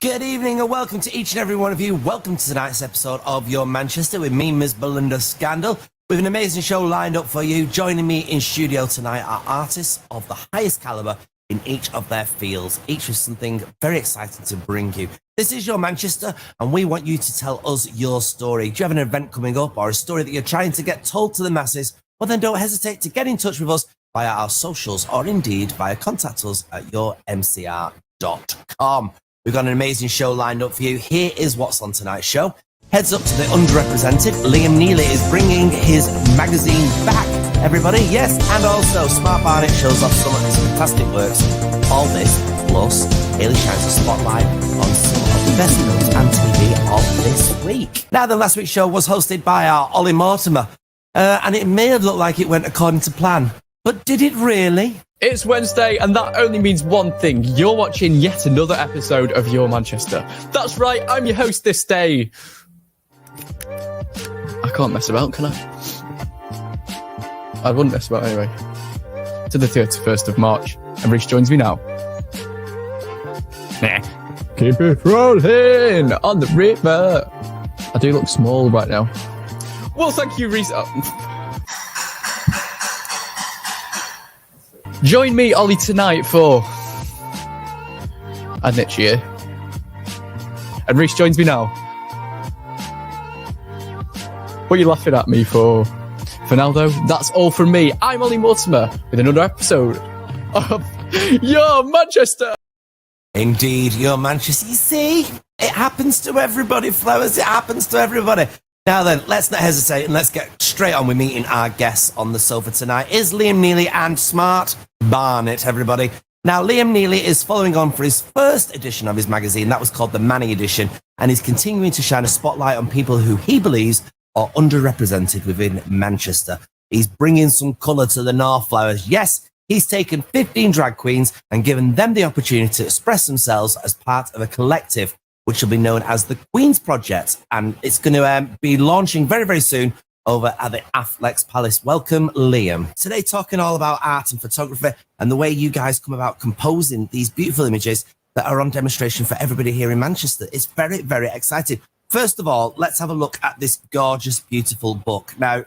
Good evening and welcome to each and every one of you. Welcome to tonight's episode of Your Manchester with me, Ms. Belinda Scandal. We have an amazing show lined up for you. Joining me in studio tonight are artists of the highest calibre in each of their fields, each with something very exciting to bring you. This is Your Manchester and we want you to tell us your story. Do you have an event coming up or a story that you're trying to get told to the masses? Well then don't hesitate to get in touch with us via our socials or indeed via contact us at yourmcr.com. We've got an amazing show lined up for you. Here is what's on tonight's show. Heads up to the underrepresented. Liam Heeley is bringing his magazine back, everybody. Yes, and also Smart Barnett shows off some of his fantastic works. All this, plus Hayley shines a spotlight on some of the best films and TV of this week. Now, the last week's show was hosted by our Ollie Mortimer, and it may have looked like it went according to plan, but did it really? It's Wednesday, and that only means one thing. You're watching yet another episode of Your Manchester. That's right, I'm your host this day. I can't mess about, can I? I wouldn't mess about anyway. To the 31st of March, and Reece joins me now. Nah. Keep it rolling on the river. I do look small right now. Well, thank you, Reece. Join me, Ollie, tonight for and next year. And Reece joins me now. What are you laughing at me for? For now, though, that's all from me. I'm Ollie Mortimer with another episode of Your Manchester. Indeed, Your Manchester. You see, it happens to everybody, Flowers. It happens to everybody. Now then, let's not hesitate and let's get straight on with meeting our guests on the sofa tonight. Is Liam Heeley and Smart Barnett, everybody. Now, Liam Heeley is following on for his first edition of his magazine. That was called the Manny edition, and he's continuing to shine a spotlight on people who he believes are underrepresented within Manchester. He's bringing some colour to the North, Flowers. Yes, he's taken 15 drag queens and given them the opportunity to express themselves as part of a collective which will be known as the Queen's Project, and it's going to be launching very, very soon over at the Afflex Palace. Welcome, Liam. Today, talking all about art and photography and the way you guys come about composing these beautiful images that are on demonstration for everybody here in Manchester. It's very, very exciting. First of all, let's have a look at this gorgeous, beautiful book. Now,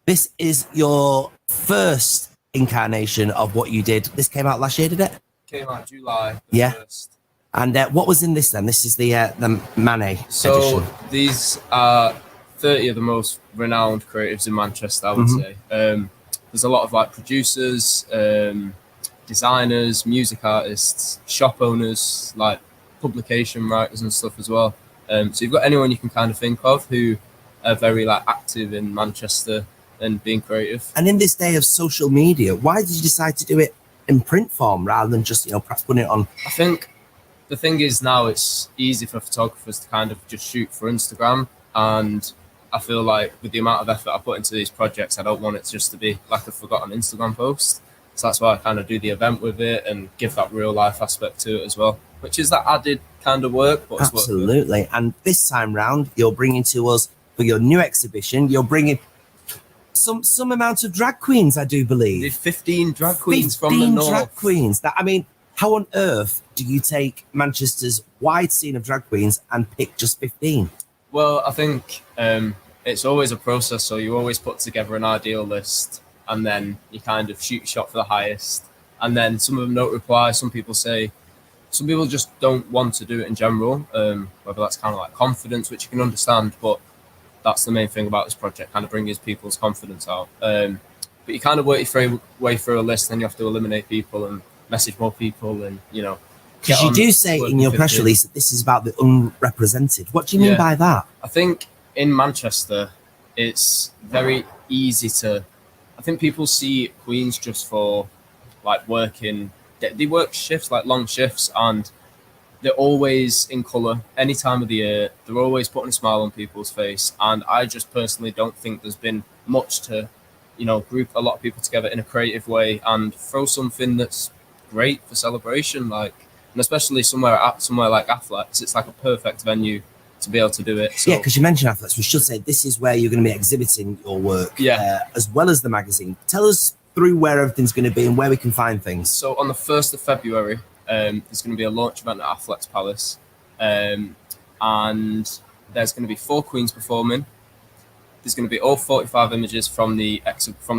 this is your first incarnation of what you did. This came out last year, did it? Came out July 1st. And what was in this then? This is the Manet edition. These are 30 of the most renowned creatives in Manchester, I would say. There's a lot of like producers, designers, music artists, shop owners, like publication writers and stuff as well. So you've got anyone you can kind of think of who are very like active in Manchester and being creative. And in this day of social media, why did you decide to do it in print form rather than just, perhaps putting it on? I think the thing is now it's easy for photographers to kind of just shoot for Instagram, and I feel like with the amount of effort I put into these projects, I don't want it just to be like a forgotten Instagram post. So that's why I kind of do the event with it and give that real life aspect to it as well, which is that added kind of work. But absolutely. And this time round, you're bringing to us for your new exhibition, you're bringing some amount of drag queens, I do believe. 15 drag queens from the north. 15 drag queens. How on earth do you take Manchester's wide scene of drag queens and pick just 15? Well, I think it's always a process. So you always put together an ideal list and then you kind of shoot your shot for the highest. And then some of them don't reply. Some people say, some people just don't want to do it in general, whether that's kind of like confidence, which you can understand, but that's the main thing about this project, kind of bringing people's confidence out. But you kind of work your way through a list, then you have to eliminate people and message more people, and because you do say in your press release that this is about the unrepresented. What do you mean by that? I think in Manchester, it's very easy to. I think people see Queens just for like working. They work shifts, like long shifts, and they're always in colour. Any time of the year, they're always putting a smile on people's face. And I just personally don't think there's been much to, group a lot of people together in a creative way and throw something that's great for celebration. Like, and especially somewhere like Athletes, it's like a perfect venue to be able to do it. So, yeah, because you mentioned Athletes, we should say this is where you're going to be exhibiting your work, as well as the magazine. Tell us through where everything's going to be and where we can find things. So on the 1st of February, there's going to be a launch event at Athletes Palace, and there's going to be 4 queens performing. There's going to be all 45 images from the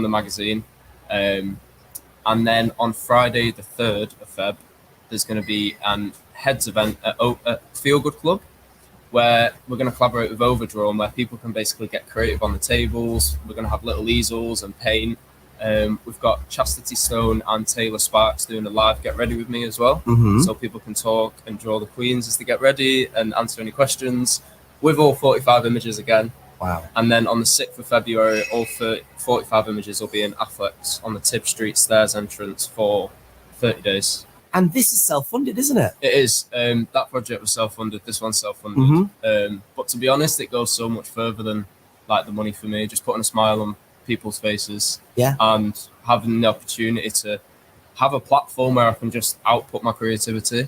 magazine, and then on Friday the 3rd of Feb, there's going to be an heads event at Feel Good Club, where we're going to collaborate with Overdrawn, where people can basically get creative on the tables. We're going to have little easels and paint. We've got Chastity Stone and Taylor Sparks doing a live Get Ready with me as well. So people can talk and draw the queens as they get ready and answer any questions with all 45 images again. Wow. And then on the 6th of February, all 45 images will be in Athletes on the Tib Street Stairs entrance for 30 days. And this is self-funded, isn't it? It is. That project was self-funded. This one's self-funded. But to be honest, it goes so much further than like the money for me. Just putting a smile on people's faces, and having the opportunity to have a platform where I can just output my creativity.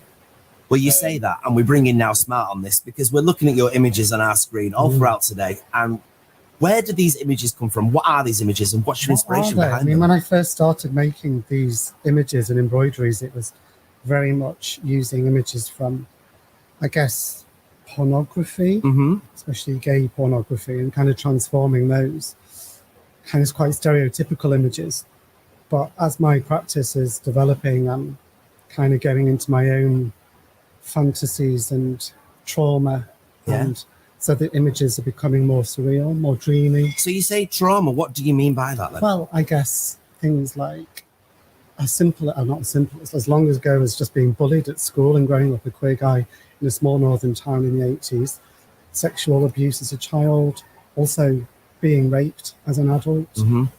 Well, you say that, and we bring in Now Smart on this because we're looking at your images on our screen all throughout today. And where do these images come from? What are these images, and what's your inspiration behind them? When I first started making these images and embroideries, it was very much using images from, I guess, pornography, especially gay pornography, and kind of transforming those. And it's quite stereotypical images. But as my practice is developing, I'm kind of getting into my own fantasies and trauma. And so the images are becoming more surreal, more dreamy. So you say trauma. What do you mean by that then? Well, I guess things like as long ago as just being bullied at school and growing up a queer guy in a small northern town in the 80s, sexual abuse as a child, also being raped as an adult,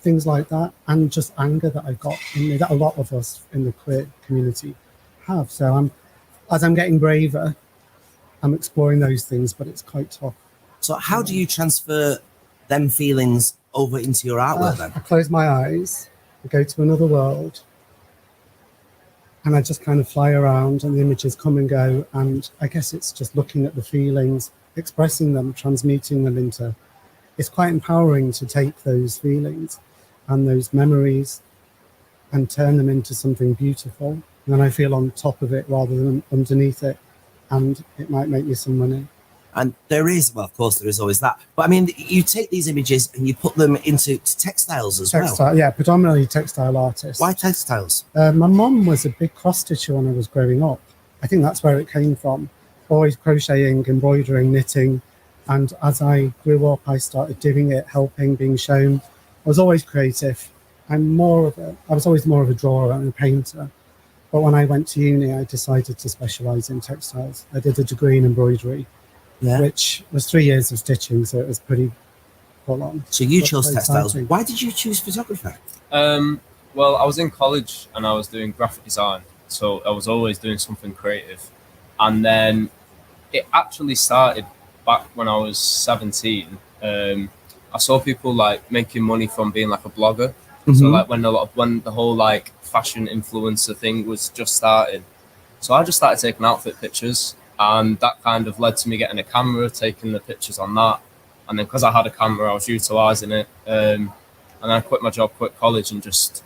things like that, and just anger that I've got in me that a lot of us in the queer community have. So as I'm getting braver, I'm exploring those things, but it's quite tough. So how do you transfer them feelings over into your artwork then? I close my eyes, I go to another world, and I just kind of fly around, and the images come and go, and I guess it's just looking at the feelings, expressing them, transmuting them into. It's quite empowering to take those feelings and those memories and turn them into something beautiful. And then I feel on top of it rather than underneath it, and it might make me some money. And there is, well, of course, there is always that. But I mean, you take these images and you put them into textiles as well. Yeah, predominantly textile artists. Why textiles? My mum was a big cross stitcher when I was growing up. I think that's where it came from. Always crocheting, embroidering, knitting. And as I grew up, I started doing it, helping, being shown. I was always creative. I was always more of a drawer and a painter. But when I went to uni, I decided to specialise in textiles. I did a degree in embroidery, which was 3 years of stitching, so it was pretty full on. So you chose textiles. Why did you choose photography? Well, I was in college and I was doing graphic design, so I was always doing something creative. And then it actually started back when I was 17. I saw people like making money from being like a blogger. So like when the whole like fashion influencer thing was just starting. So I just started taking outfit pictures, and that kind of led to me getting a camera, taking the pictures on that. And then because I had a camera, I was utilising it. And then I quit my job, quit college, and just,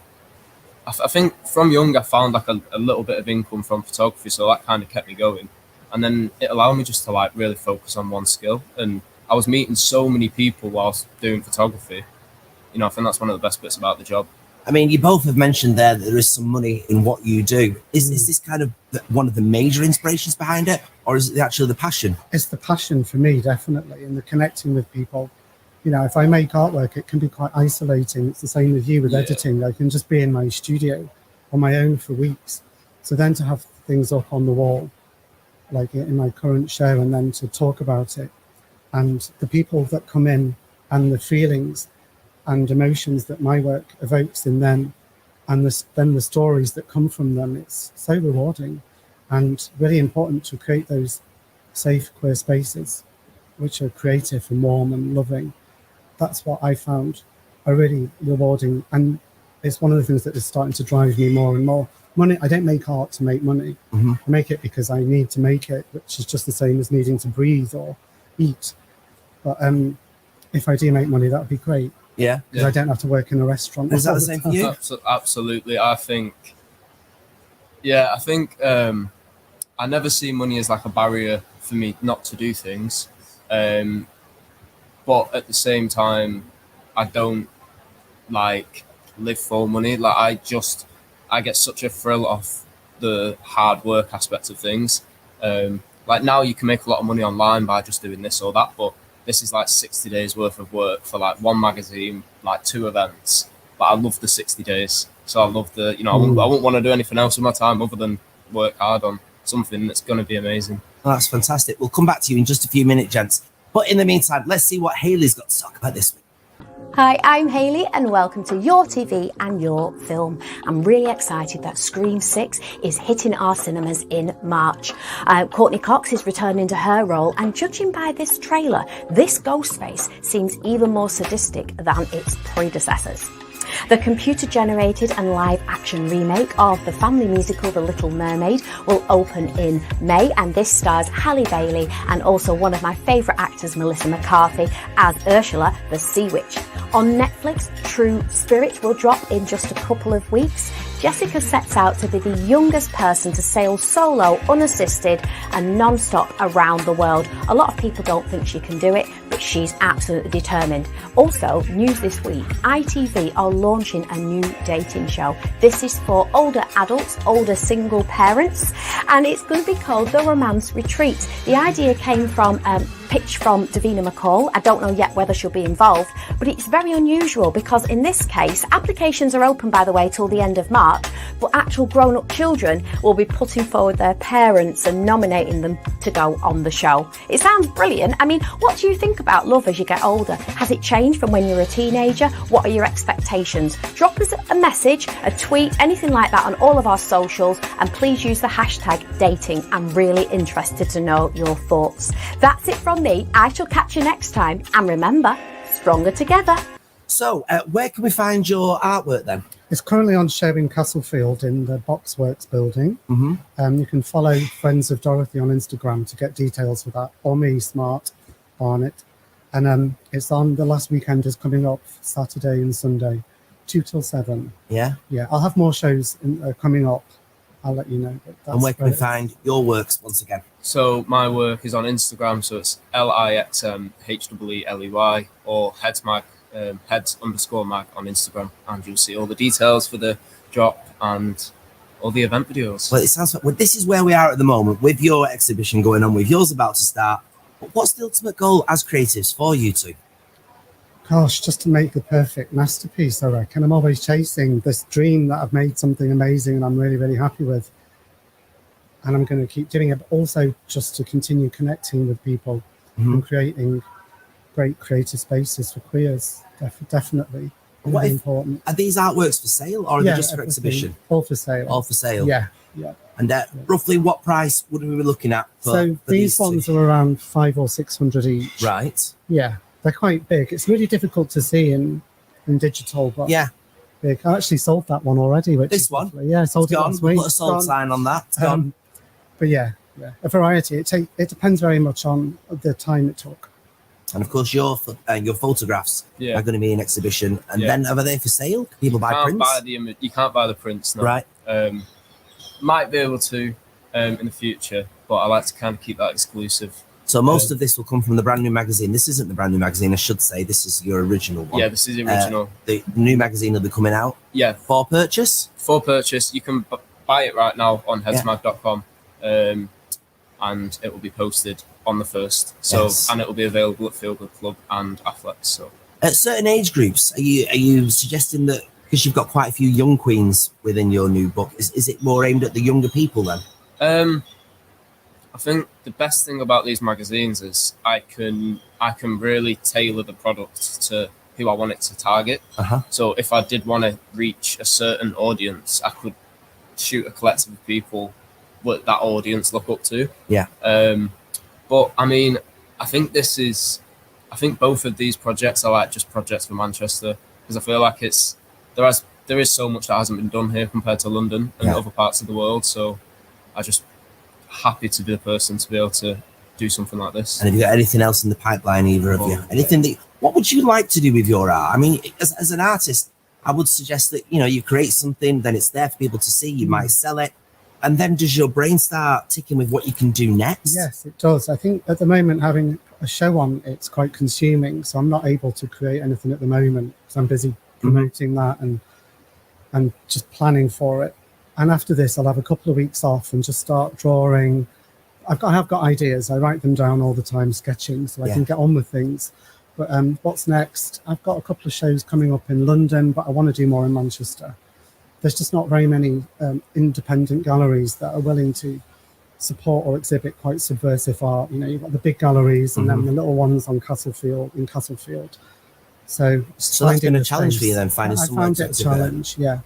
I think from young, I found like a little bit of income from photography. So that kind of kept me going. And then it allowed me just to like really focus on one skill. And I was meeting so many people whilst doing photography. I think that's one of the best bits about the job. I mean, you both have mentioned there that there is some money in what you do. Is this kind of one of the major inspirations behind it, or is it actually the passion? It's the passion for me, definitely, and the connecting with people. You know, if I make artwork, it can be quite isolating. It's the same with you with editing. I can just be in my studio on my own for weeks. So then to have things up on the wall, like in my current show, and then to talk about it, and the people that come in and the feelings and emotions that my work evokes in them, and then the stories that come from them, it's so rewarding and really important to create those safe queer spaces which are creative and warm and loving. That's what I found are really rewarding, and it's one of the things that is starting to drive me more and more. Money, I don't make art to make money. I make it because I need to make it, which is just the same as needing to breathe or eat. But if I do make money, that would be great. Yeah. Because I don't have to work in a restaurant. Is that the same for you? Absolutely. I think I never see money as like a barrier for me not to do things. But at the same time, I don't like live for money. Like I get such a thrill off the hard work aspect of things. Like now you can make a lot of money online by just doing this or that, but this is like 60 days worth of work for like one magazine, like 2 events. But I love the 60 days. So I love I wouldn't want to do anything else with my time other than work hard on something that's going to be amazing. Well, that's fantastic. We'll come back to you in just a few minutes, gents. But in the meantime, let's see what Hayley's got to talk about this week. Hi, I'm Hayley and welcome to Your TV and Your Film. I'm really excited that Scream 6 is hitting our cinemas in March. Courtney Cox is returning to her role, and judging by this trailer, this ghost face seems even more sadistic than its predecessors. The computer-generated and live-action remake of the family musical The Little Mermaid will open in May, and this stars Halle Bailey and also one of my favourite actors, Melissa McCarthy, as Ursula, the Sea Witch. On Netflix, True Spirit will drop in just a couple of weeks. Jessica sets out to be the youngest person to sail solo, unassisted and non-stop around the world. A lot of people don't think she can do it, but she's absolutely determined. Also, news this week, ITV are launching a new dating show. This is for older adults, older single parents, and it's going to be called The Romance Retreat. The idea came from pitch from Davina McCall. I don't know yet whether she'll be involved, but it's very unusual because in this case, applications are open, by the way, till the end of March, but actual grown-up children will be putting forward their parents and nominating them to go on the show. It sounds brilliant. I mean, what do you think about love as you get older? Has it changed from when you're a teenager? What are your expectations? Drop us a message, a tweet, anything like that on all of our socials, and please use the hashtag dating. I'm really interested to know your thoughts. That's it from me. I shall catch you next time, and remember, stronger together. So, where can we find your artwork then? It's currently on show in Castlefield in the Boxworks building. You can follow Friends of Dorothy on Instagram to get details for that, or me, Smart Barnett. And it's on, the last weekend is coming up, Saturday and Sunday, 2 till 7. Yeah? Yeah, I'll have more shows coming up. I'll let you know. And where can we find your works once again? So my work is on Instagram, so it's LIXMHEELEY or heads_mag on Instagram, and you'll see all the details for the drop and all the event videos. Well, it sounds like this is where we are at the moment with your exhibition going on, with yours about to start. But what's the ultimate goal as creatives for you two? Gosh, just to make the perfect masterpiece, I reckon. I'm always chasing this dream that I've made something amazing and I'm really, really happy with. And I'm going to keep doing it, but also just to continue connecting with people and creating great creative spaces for queers. Definitely. Really important. Are these artworks for sale, or are they just for exhibition? All for sale. All for sale. Yeah. And roughly what price would we be looking at? For these ones are around 500 or 600 each. Right. Yeah, they're quite big. It's really difficult to see in digital, but yeah, big. I actually sold that one already. This one? Yeah, I sold it last week. Put a sold sign on that. It's gone. But yeah, a variety. It depends very much on the time it took. And of course, your photographs are going to be in exhibition. And then are they for sale? Can people buy prints? You can't buy the prints, no. Right. Might be able to in the future, but I like to kind of keep that exclusive So most of this will come from the brand new magazine. This isn't the brand new magazine, I should say. This is your original one. Yeah, this is the original. The new magazine will be coming out. Yeah. For purchase? For purchase. You can buy it right now on headsmag.com, and it will be posted on the 1st. So, and it will be available at Feel Good Club and Affleck's. So, at certain age groups, are you suggesting that, because you've got quite a few young queens within your new book, is it more aimed at the younger people then? I think the best thing about these magazines is I can really tailor the product to who I want it to target. So if I did want to reach a certain audience, I could shoot a collective of people what that audience look up to. Yeah. But I mean, I think both of these projects are like just projects for Manchester, because I feel like there is so much that hasn't been done here compared to London and other parts of the world. So I just happy to be the person to be able to do something like this. And have you got anything else in the pipeline, either of you? Anything what would you like to do with your art? I mean, as an artist, I would suggest that, you create something, then it's there for people to see, you might sell it. And then does your brain start ticking with what you can do next? Yes, it does. I think at the moment, having a show on, it's quite consuming. So I'm not able to create anything at the moment because I'm busy promoting that and just planning for it. And after this, I'll have a couple of weeks off and just start drawing. I've got ideas. I write them down all the time, sketching, so I can get on with things. But what's next? I've got a couple of shows coming up in London, but I want to do more in Manchester. There's just not very many independent galleries that are willing to support or exhibit quite subversive art. You've got the big galleries and then the little ones in Castlefield. So that's been a challenge for you then, finding someone to exhibit. I found it a challenge, yeah.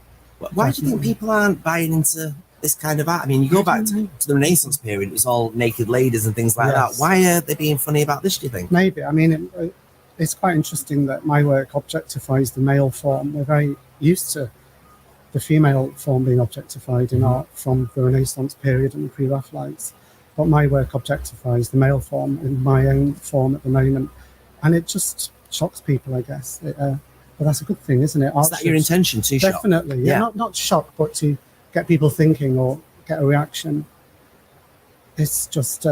Why do you think people aren't buying into this kind of art? I mean, you go back to the Renaissance period, it was all naked ladies and things like that. Why are they being funny about this, do you think? Maybe. I mean, it's quite interesting that my work objectifies the male form. We're very used to the female form being objectified in art from the Renaissance period and the pre-Raphaelites. But my work objectifies the male form in my own form at the moment. And it just shocks people, I guess. But that's a good thing, isn't it? Is that your intention, to shock? Definitely, yeah. Not shock, but to get people thinking or get a reaction. It's just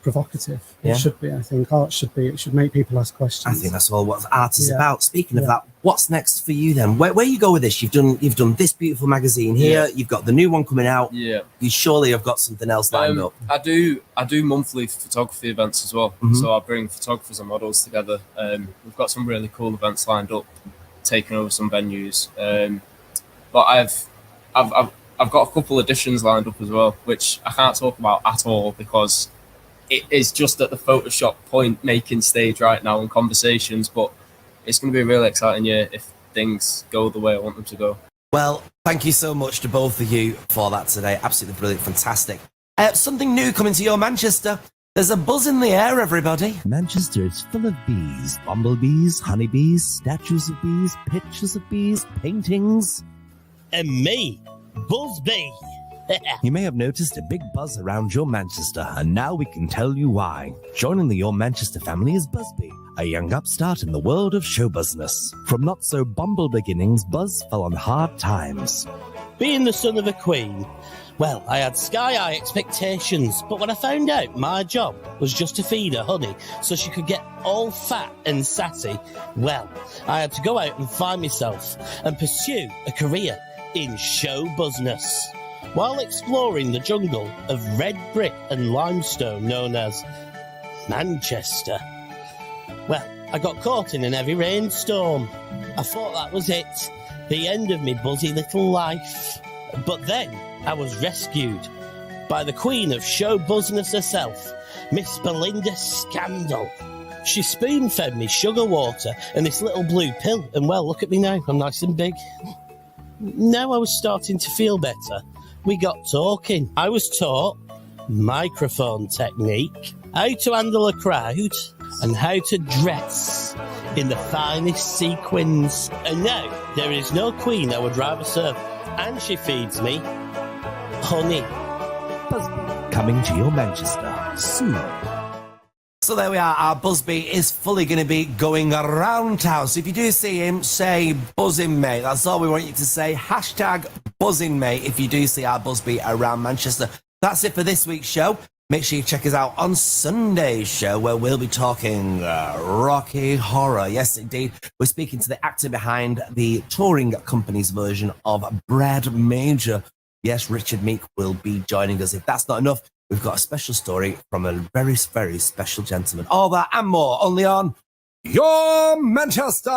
provocative. It should be, I think. Art should be. It should make people ask questions. I think that's all what art is about. Speaking of that, what's next for you then? Where you go with this? You've done this beautiful magazine here. You've got the new one coming out. Yeah. You surely have got something else lined up. I do monthly photography events as well. So I bring photographers and models together. We've got some really cool events lined up, taking over some venues. But I've got a couple editions lined up as well, which I can't talk about at all because it is just at the Photoshop point making stage right now in conversations. But it's going to be a really exciting year if things go the way I want them to go. Well, thank you so much to both of you for that today. Absolutely brilliant, fantastic. Something new coming to your Manchester. There's a buzz in the air, everybody. Manchester is full of bees, bumblebees, honeybees, statues of bees, pictures of bees, paintings. And me, Busby. You may have noticed a big buzz around your Manchester, and now we can tell you why. Joining the Your Manchester family is Busby, a young upstart in the world of show business. From not-so-bumble beginnings, Buzz fell on hard times. Being the son of a queen, well, I had sky-high expectations, but when I found out my job was just to feed her honey so she could get all fat and sassy, well, I had to go out and find myself and pursue a career in show business. While exploring the jungle of red brick and limestone known as Manchester. Well, I got caught in an heavy rainstorm. I thought that was it, the end of me buzzy little life. But then I was rescued by the queen of show business herself, Miss Belinda Scandal. She spoon-fed me sugar water and this little blue pill, and well, look at me now, I'm nice and big. Now I was starting to feel better. We got talking. I was taught microphone technique, how to handle a crowd, and how to dress in the finest sequins. And now there is no queen I would rather serve, and she feeds me honey. Busby, coming to your Manchester soon. So there we are. Our Busby is fully going to be going around town. So if you do see him, say buzzing mate. That's all we want you to say. Hashtag buzzing mate if you do see our Busby around Manchester. That's it for this week's show. Make sure you check us out on Sunday's show where we'll be talking Rocky Horror. Yes, indeed. We're speaking to the actor behind the touring company's version of Brad Major. Yes, Richard Meek will be joining us. If that's not enough, we've got a special story from a very, very special gentleman. All that and more only on Your Manchester!